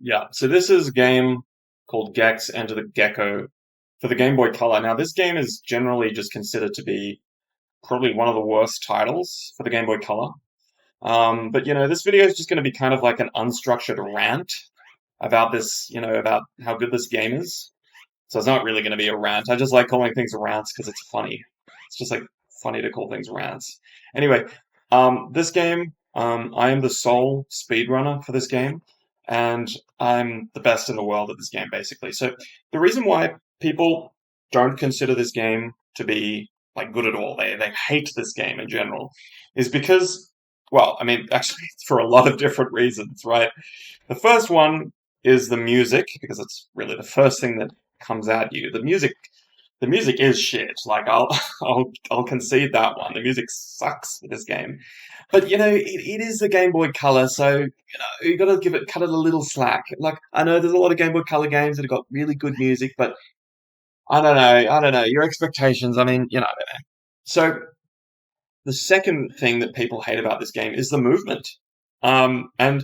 Yeah, so this is a game called Gex Enter the Gecko for the Game Boy Color. Now, this game is generally just considered to be probably one of the worst titles for the Game Boy Color. But this video is just going to be kind of like an unstructured rant about this, about how good this game is. So it's not really going to be a rant. I just like calling things rants because it's funny. It's just like funny to call things rants. Anyway, this game, I am the sole speedrunner for this game, and I'm the best in the world at this game, basically. So the reason why people don't consider this game to be like good at all, they hate this game in general, is because, well, I mean, actually, it's for a lot of different reasons, right? The first one is the music, because it's really the first thing that comes at you. The music is shit. Like I'll concede that one. The music sucks for this game. But it is the Game Boy Color, so you got to cut it a little slack. Like I know there's a lot of Game Boy Color games that have got really good music, but I don't know. Your expectations, I mean, I don't know. So the second thing that people hate about this game is the movement. And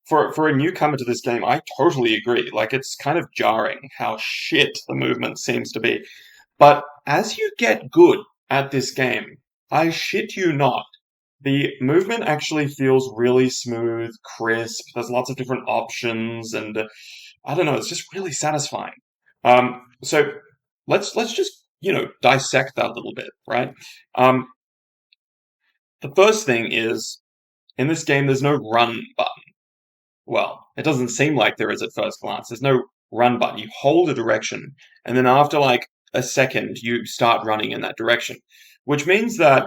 for a newcomer to this game, I totally agree. Like it's kind of jarring how shit the movement seems to be. But as you get good at this game, I shit you not, the movement actually feels really smooth, crisp. There's lots of different options, and I don't know, it's just really satisfying. So let's just dissect that a little bit, right? Um, the first thing is in this game, there's no run button. Well, it doesn't seem like there is at first glance. There's no run button. You hold a direction, and then after like a second, you start running in that direction, which means that,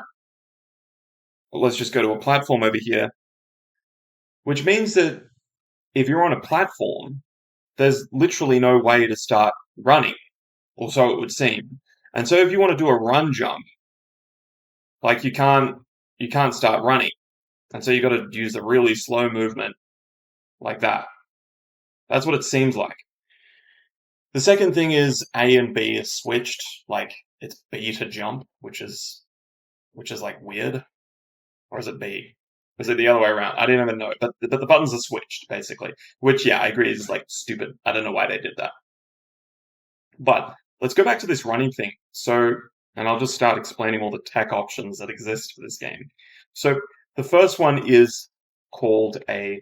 well, let's just go to a platform over here, which means that if you're on a platform, there's literally no way to start running, or so it would seem. And so if you want to do a run jump, like you can't start running. And so you got to use a really slow movement like that. That's what it seems like. The second thing is A and B is switched, like it's B to jump, which is like weird. Or is it B? Is it the other way around? I didn't even know. But the buttons are switched, basically. Which, yeah, I agree is like stupid. I don't know why they did that. But let's go back to this running thing. So, and I'll just start explaining all the tech options that exist for this game. So the first one is called a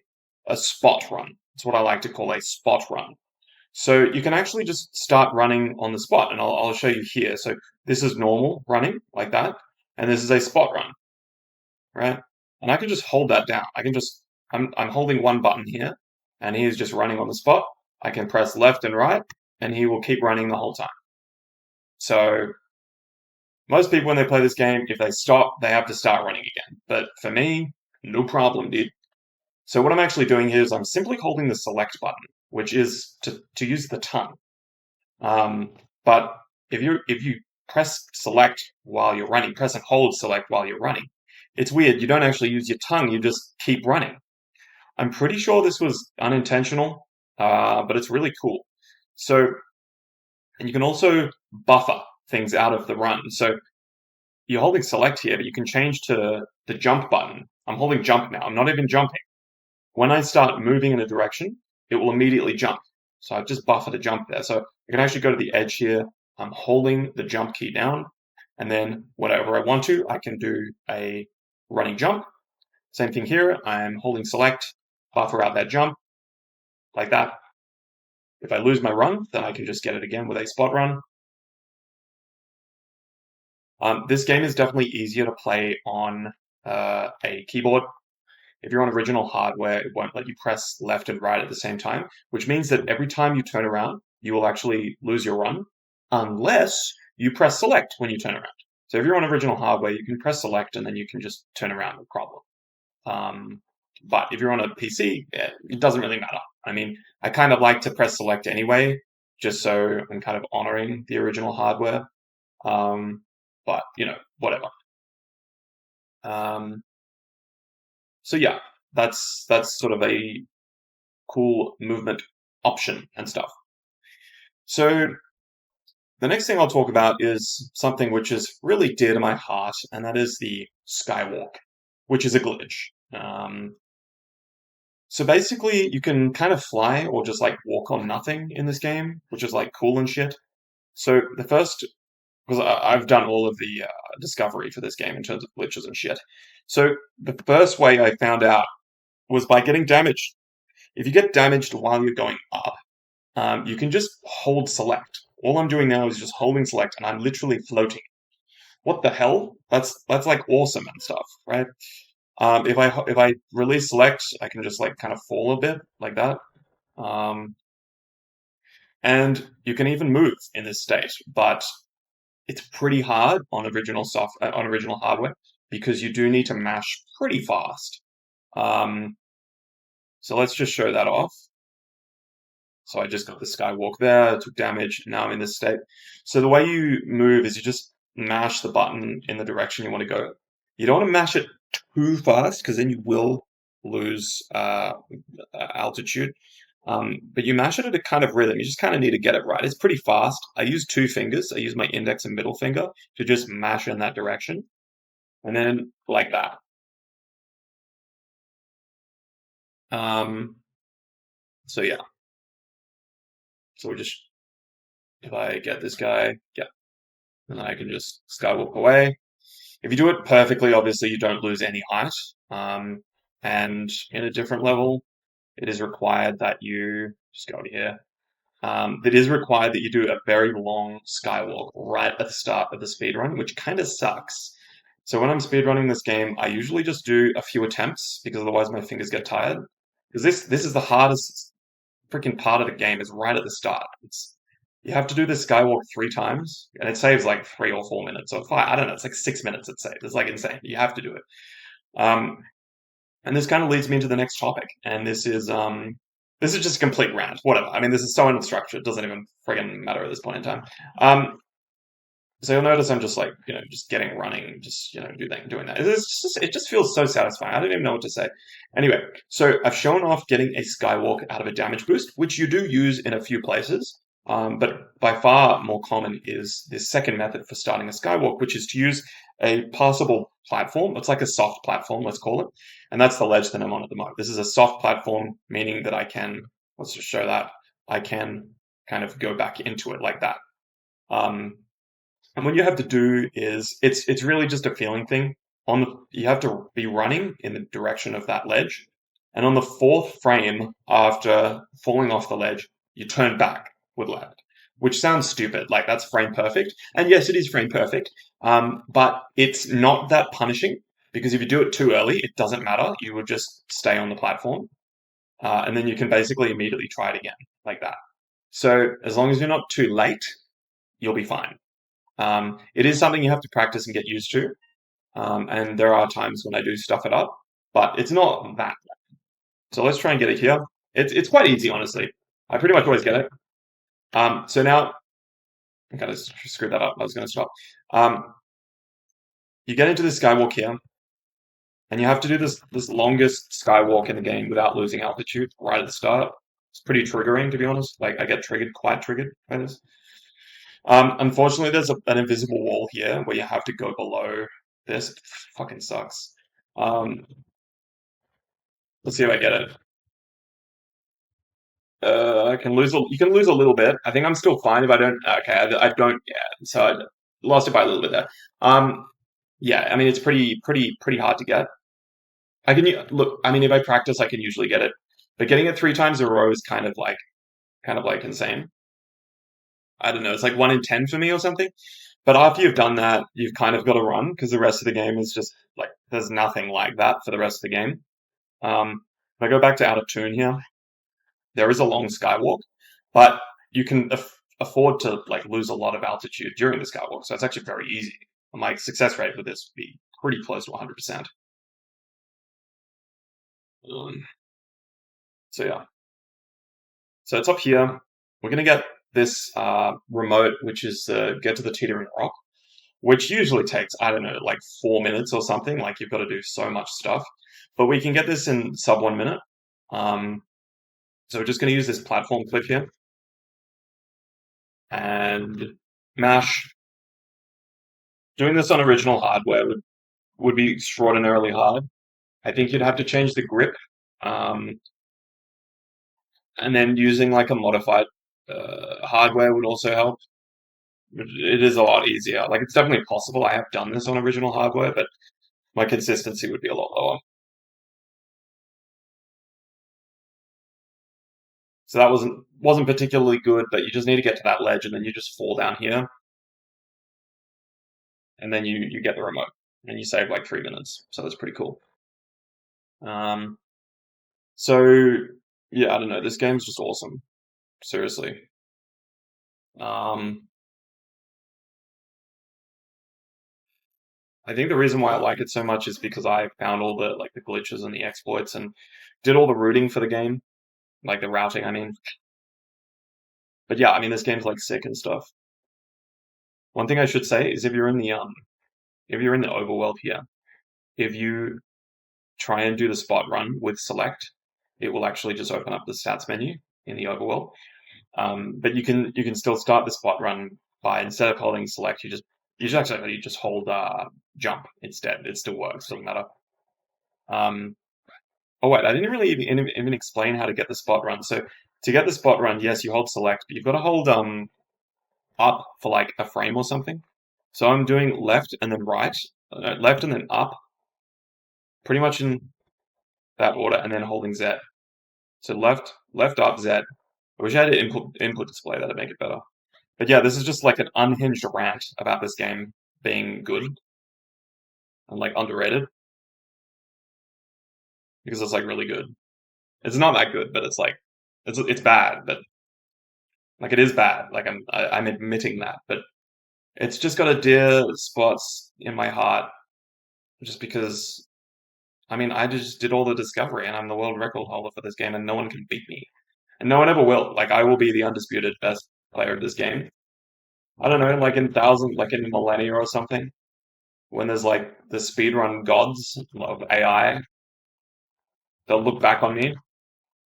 spot run. It's what I like to call a spot run. So you can actually just start running on the spot, and I'll show you here. So this is normal running like that, and this is a spot run, right? And I can just hold that down. I'm holding one button here, and he is just running on the spot. I can press left and right, and he will keep running the whole time. So most people, when they play this game, if they stop, they have to start running again. But for me, no problem, dude. So what I'm actually doing here is I'm simply holding the select button, which is to use the tongue. But if you press select while you're running, press and hold select while you're running, it's weird. You don't actually use your tongue. You just keep running. I'm pretty sure this was unintentional, but it's really cool. So, and you can also buffer things out of the run. So you're holding select here, but you can change to the jump button. I'm holding jump now. I'm not even jumping. When I start moving in a direction, it will immediately jump. So I've just buffered a jump there. So I can actually go to the edge here. I'm holding the jump key down, and then whatever I want to, I can do a running jump. Same thing here. I'm holding select, buffer out that jump, like that. If I lose my run, then I can just get it again with a spot run. This game is definitely easier to play on a keyboard. If you're on original hardware, it won't let you press left and right at the same time, which means that every time you turn around, you will actually lose your run unless you press select when you turn around. So if you're on original hardware, you can press select and then you can just turn around, no problem. But if you're on a PC, it doesn't really matter. I mean, I kind of like to press select anyway, just so I'm kind of honoring the original hardware. But, whatever. Um, so yeah, that's sort of a cool movement option and stuff. So the next thing I'll talk about is something which is really dear to my heart, and that is the skywalk, which is a glitch. So basically, you can kind of fly or just like walk on nothing in this game, which is like cool and shit. So the first, because I've done all of the discovery for this game in terms of glitches and shit. So the first way I found out was by getting damaged. If you get damaged while you're going up, you can just hold select. All I'm doing now is just holding select, and I'm literally floating. What the hell? That's like awesome and stuff, right? If I release select, I can just like kind of fall a bit like that. Um, and you can even move in this state, but it's pretty hard on original hardware because you do need to mash pretty fast. Um, so let's just show that off. So I just got the skywalk there, took damage, now I'm in this state. So the way you move is you just mash the button in the direction you want to go. You don't want to mash it too fast because then you will lose altitude. But you mash it at a kind of rhythm. You just kind of need to get it right. It's pretty fast. I use two fingers. I use my index and middle finger to just mash in that direction. And then like that. Um, so yeah. So we just, if I get this guy, yeah, and then I can just skywalk away. If you do it perfectly, obviously you don't lose any height. And in a different level, it is required that you just go over here. It is required that you do a very long skywalk right at the start of the speedrun, which kind of sucks. So when I'm speedrunning this game, I usually just do a few attempts because otherwise my fingers get tired. Because this is the hardest freaking part of the game is right at the start. It's you have to do this skywalk 3 times, and it saves like 3 or 4 minutes. So I don't know, it's like 6 minutes it saves. It's like insane. You have to do it. Um, and this kind of leads me into the next topic, and this is just a complete rant. Whatever. I mean, this is so unstructured. It doesn't even friggin' matter at this point in time. Um, so you'll notice I'm just like, just getting running, just, doing that. It just feels so satisfying. I don't even know what to say. Anyway, so I've shown off getting a skywalk out of a damage boost, which you do use in a few places. But by far more common is this second method for starting a skywalk, which is to use a passable platform. It's like a soft platform, let's call it. And that's the ledge that I'm on at the moment. This is a soft platform, meaning that let's just show that, I can kind of go back into it like that. And what you have to do is it's really just a feeling thing. You have to be running in the direction of that ledge, and on the fourth frame after falling off the ledge, you turn back with left, which sounds stupid. Like that's frame perfect, and yes, it is frame perfect. But it's not that punishing because if you do it too early, it doesn't matter. You will just stay on the platform, and then you can basically immediately try it again like that. So as long as you're not too late, you'll be fine. It is something you have to practice and get used to. And there are times when I do stuff it up, but it's not that. So let's try and get it here. It's quite easy, honestly. I pretty much always get it. So now I kind of screwed that up. I was going to stop. You get into the skywalk here, and you have to do this longest skywalk in the game without losing altitude right at the start. It's pretty triggering, to be honest. Like I get quite triggered by this. Unfortunately, there's an invisible wall here where you have to go below this. It fucking sucks. Um, let's see if I get it. I can lose. You can lose a little bit. I think I'm still fine if I don't. Okay, I don't. Yeah, so I lost it by a little bit there. Yeah. I mean, it's pretty hard to get. Look. I mean, if I practice, I can usually get it. But getting it 3 times in a row is kind of like insane. I don't know. It's like 1 in 10 for me or something. But after you've done that, you've kind of got to run because the rest of the game is just like there's nothing like that for the rest of the game. If I go back to out of tune here, there is a long skywalk, but you can afford to like lose a lot of altitude during the skywalk, so it's actually very easy. And my success rate with this would be pretty close to 100%. So yeah, so it's up here. We're gonna get this remote, which is get to the teetering rock, which usually takes, I don't know, like 4 minutes or something. Like you've got to do so much stuff, but we can get this in sub 1 minute. Um, so we're just going to use this platform clip here and mash. Doing this on original hardware would be extraordinarily hard. I think you'd have to change the grip. And then using like a modified hardware would also help. It is a lot easier. Like it's definitely possible. I have done this on original hardware, but my consistency would be a lot lower. So that wasn't particularly good, but you just need to get to that ledge and then you just fall down here and then you get the remote and you save like 3 minutes. So that's pretty cool. Um, so yeah, I don't know. This game's just awesome. Seriously. Um, I think the reason why I like it so much is because I found all the like the glitches and the exploits and did all the routing for the game, like the routing, I mean. But yeah, I mean this game's like sick and stuff. One thing I should say is if you're in the overworld here, if you try and do the spot run with select, it will actually just open up the stats menu in the overworld. But you can still start the spot run by instead of holding select, you just hold jump instead. It still works, doesn't matter. Um, oh wait, I didn't really even explain how to get the spot run. So to get the spot run, yes, you hold select, but you've got to hold up for like a frame or something. So I'm doing left and then right, left and then up, pretty much in that order, and then holding Z. So left up Z. I wish I had an input display that'd make it better. But yeah, this is just like an unhinged rant about this game being good and like underrated because it's like really good. It's not that good, but it's like it's bad, but like it is bad. Like I'm admitting that, but it's just got a dear spots in my heart just because I mean I just did all the discovery and I'm the world record holder for this game and no one can beat me. And no one ever will. Like I will be the undisputed best player of this game. I don't know, like in thousand like in millennia or something. When there's like the speedrun gods of AI, they'll look back on me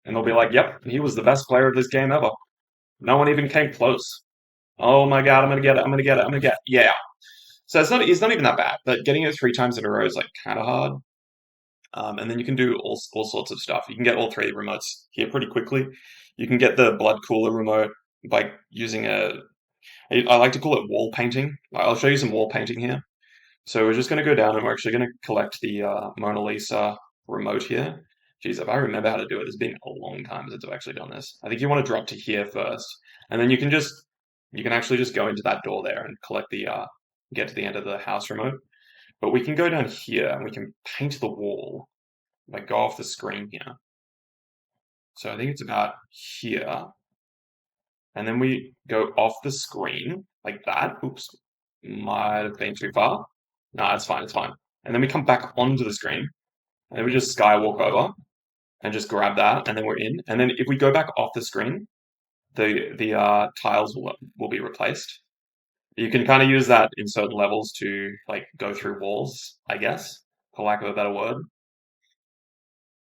and they'll be like, "Yep, he was the best player of this game ever. No one even came close." Oh my god, I'm gonna get it! I'm gonna get it! I'm gonna get it. Yeah. So it's not even that bad, but getting it 3 times in a row is like kind of hard. And then you can do all sorts of stuff. You can get all three remotes here pretty quickly. You can get the blood cooler remote by using I like to call it wall painting. I'll show you some wall painting here. So we're just going to go down and we're actually going to collect the Mona Lisa remote here. Geez, if I remember how to do it, it's been a long time since I've actually done this. I think you want to drop to here first, and then you can actually just go into that door there and collect the get to the end of the house remote. But we can go down here and we can paint the wall, like go off the screen here. So I think it's about here, and then we go off the screen like that. Oops, might have been too far. No, it's fine, it's fine. And then we come back onto the screen, and then we just skywalk over and just grab that, and then we're in. And then if we go back off the screen, the tiles will be replaced. You can kind of use that in certain levels to like go through walls, I guess, for lack of a better word.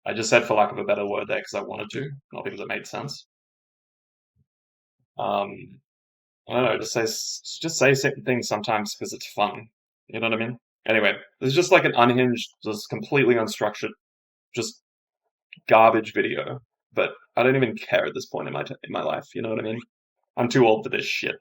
I just said for lack of a better word there because I wanted to, not because it made sense. Um, I don't know, just say certain things sometimes because it's fun. You know what I mean? Anyway, it's just like an unhinged, just completely unstructured, just garbage video. But I don't even care at this point in my life. You know what I mean? I'm too old for this shit.